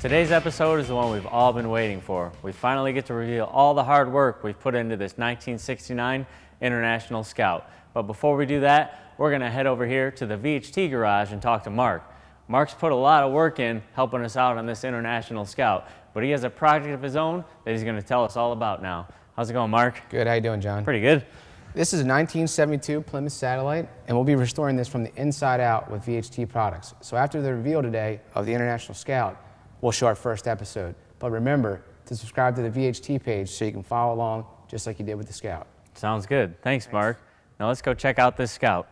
Today's episode is the one we've all been waiting for. We finally get to reveal all the hard work we've put into this 1969 International Scout. But before we do that, we're going to head over here to the VHT garage and talk to Mark. Mark's put a lot of work in helping us out on this International Scout, but he has a project of his own that he's going to tell us all about now. How's it going, Mark? Good. How you doing, John? Pretty good. This is a 1972 Plymouth Satellite, and we'll be restoring this from the inside out with VHT products. So after the reveal today of the International Scout, we'll show our first episode. But remember to subscribe to the VHT page so you can follow along just like you did with the Scout. Sounds good. Thanks, Mark. Now let's go check out this Scout.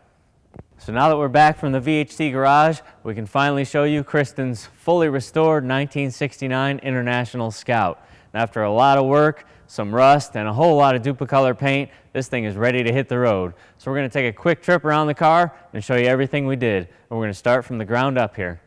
So now that we're back from the VHT garage, we can finally show you Kristen's fully restored 1969 International Scout. And after a lot of work, some rust, and a whole lot of Dupli-Color paint, this thing is ready to hit the road. So we're going to take a quick trip around the car and show you everything we did. And we're going to start from the ground up here.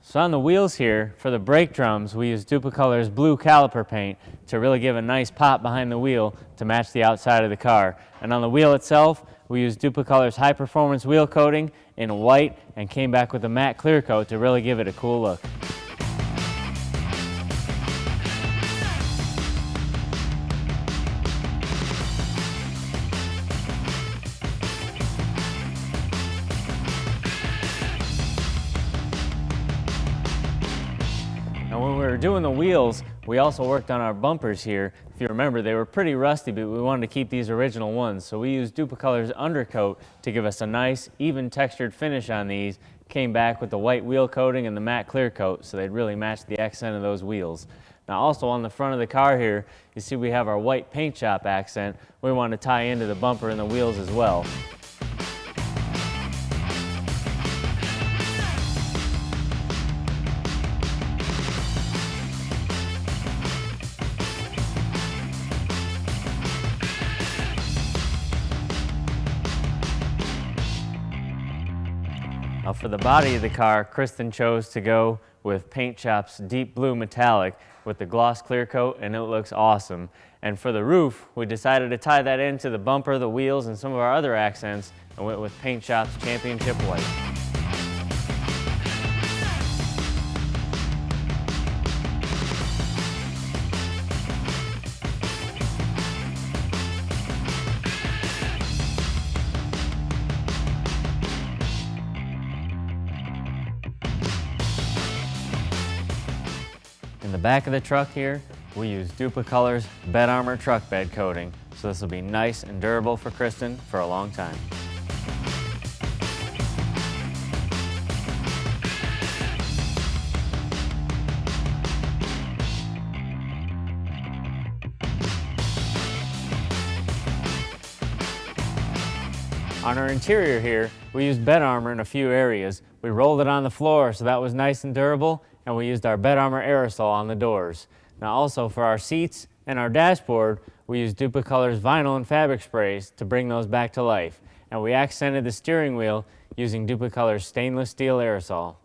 So on the wheels here, for the brake drums, we used Dupli-Color's blue caliper paint to really give a nice pop behind the wheel to match the outside of the car. And on the wheel itself, we used Dupli-Color's high-performance wheel coating in white and came back with a matte clear coat to really give it a cool look. Now when we were doing the wheels, we also worked on our bumpers here. If you remember, they were pretty rusty, but we wanted to keep these original ones. So we used Dupli-Color's undercoat to give us a nice, even textured finish on these. Came back with the white wheel coating and the matte clear coat, so they'd really match the accent of those wheels. Now also on the front of the car here, you see we have our white paint shop accent. We wanted to tie into the bumper and the wheels as well. Now for the body of the car, Kristen chose to go with Paint Shop's deep blue metallic with the gloss clear coat, and it looks awesome. And for the roof, we decided to tie that into the bumper, the wheels, and some of our other accents, and went with Paint Shop's Championship White. In the back of the truck here, we use Dupli-Color's Bed Armor truck bed coating, so this will be nice and durable for Kristen for a long time. On our interior here, we used bed armor in a few areas. We rolled it on the floor so that was nice and durable, and we used our Bed Armor Aerosol on the doors. Now also for our seats and our dashboard, we used Dupli-Color's vinyl and fabric sprays to bring those back to life. And we accented the steering wheel using Dupli-Color's stainless steel aerosol.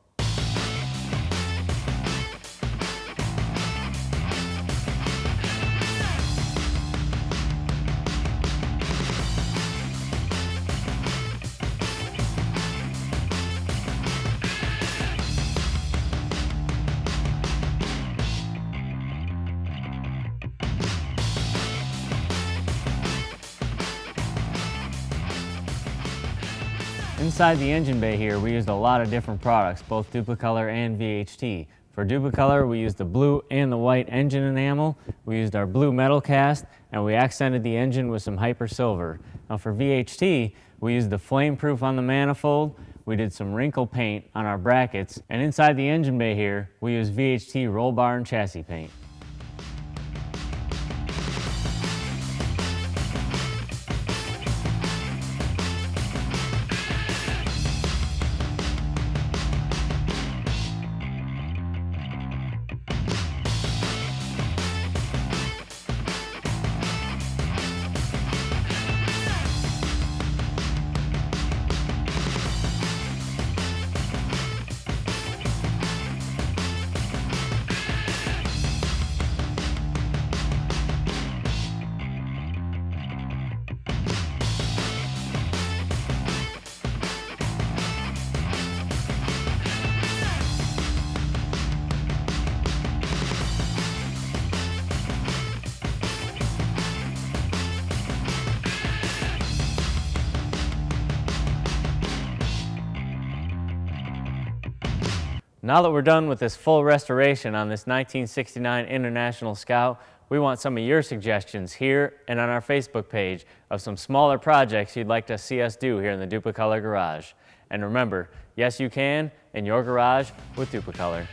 Inside the engine bay here, we used a lot of different products, both Dupli-Color and VHT. For Dupli-Color, we used the blue and the white engine enamel. We used our blue metal cast, and we accented the engine with some hyper silver. Now for VHT, we used the flame proof on the manifold. We did some wrinkle paint on our brackets, and inside the engine bay here, we used VHT roll bar and chassis paint. Now that we're done with this full restoration on this 1969 International Scout, we want some of your suggestions here and on our Facebook page of some smaller projects you'd like to see us do here in the Dupli-Color garage. And remember, yes you can in your garage with Dupli-Color.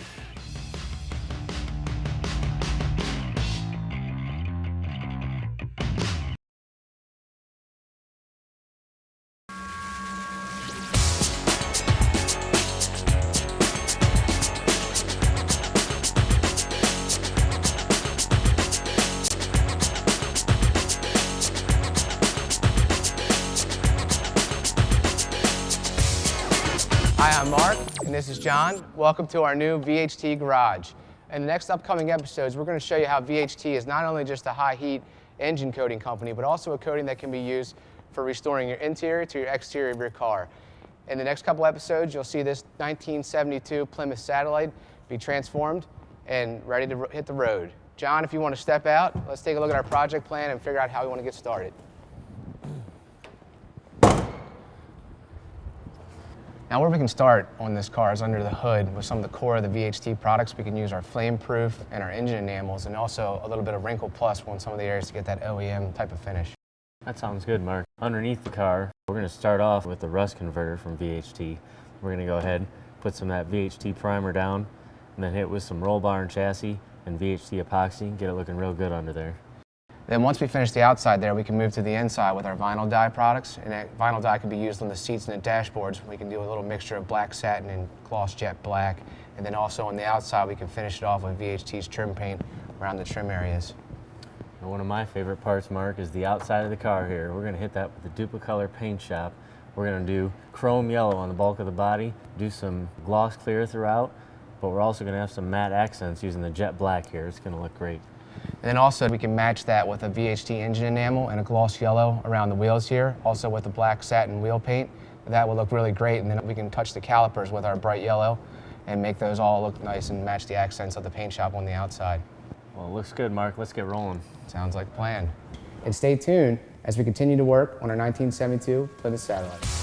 Hi, I'm Mark, and this is John. Welcome to our new VHT garage. In the next upcoming episodes, we're going to show you how VHT is not only just a high-heat engine coating company, but also a coating that can be used for restoring your interior to your exterior of your car. In the next couple episodes, you'll see this 1972 Plymouth Satellite be transformed and ready to hit the road. John, if you want to step out, let's take a look at our project plan and figure out how we want to get started. Now where we can start on this car is under the hood with some of the core of the VHT products. We can use our flame proof and our engine enamels, and also a little bit of wrinkle plus on some of the areas to get that OEM type of finish. That sounds good, Mark. Underneath the car, we're going to start off with the rust converter from VHT. We're going to go ahead, put some of that VHT primer down, and then hit with some roll bar and chassis and VHT epoxy, get it looking real good under there. Then once we finish the outside there, we can move to the inside with our vinyl dye products, and that vinyl dye can be used on the seats and the dashboards. We can do a little mixture of black satin and gloss jet black, and then also on the outside we can finish it off with VHT's trim paint around the trim areas. And one of my favorite parts, Mark, is the outside of the car here. We're going to hit that with the Dupli-Color paint shop. We're going to do chrome yellow on the bulk of the body, do some gloss clear throughout, but we're also going to have some matte accents using the jet black here. It's going to look great. And then also we can match that with a VHT engine enamel and a gloss yellow around the wheels here, also with the black satin wheel paint. That will look really great, and then we can touch the calipers with our bright yellow and make those all look nice and match the accents of the paint shop on the outside. Well, it looks good, Mark. Let's get rolling. Sounds like a plan. And stay tuned as we continue to work on our 1972 Plymouth Satellite.